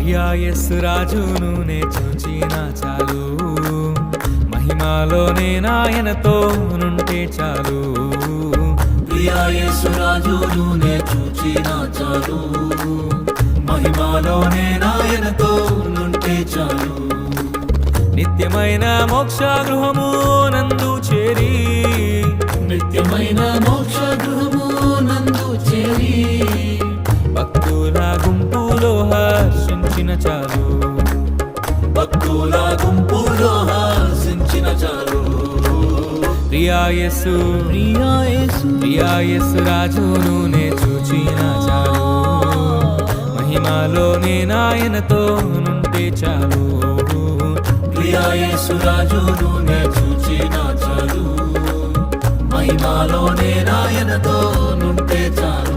ప్రియా యేసు రాజును నే చూచిన చాలు, మహిమలోనే నాయనతో నుంటే చాలు. ప్రియా యేసు రాజును నే చూచిన చాలు, మహిమలోనే నాయనతో నుంటే చాలు. నిత్యమైన మోక్ష గృహము నందు చేరి, నిత్యమైన మోక్ష గృహము నందు చేరి, భక్తుల గుంపులో హర్షించిన చాలు, భక్తుల గుంపులో హర్షించిన చాలు. ప్రియా యేసు ప్రియా యేసు ప్రియా యేసు రాజును నే చూచిన చాలు, మహిమలోనే నాయనతో నుంటే చాలు. ప్రియా యేసు రాజును నే చూచిన చాలు, మహిమలోనే నాయనతో నుంటే చాలు.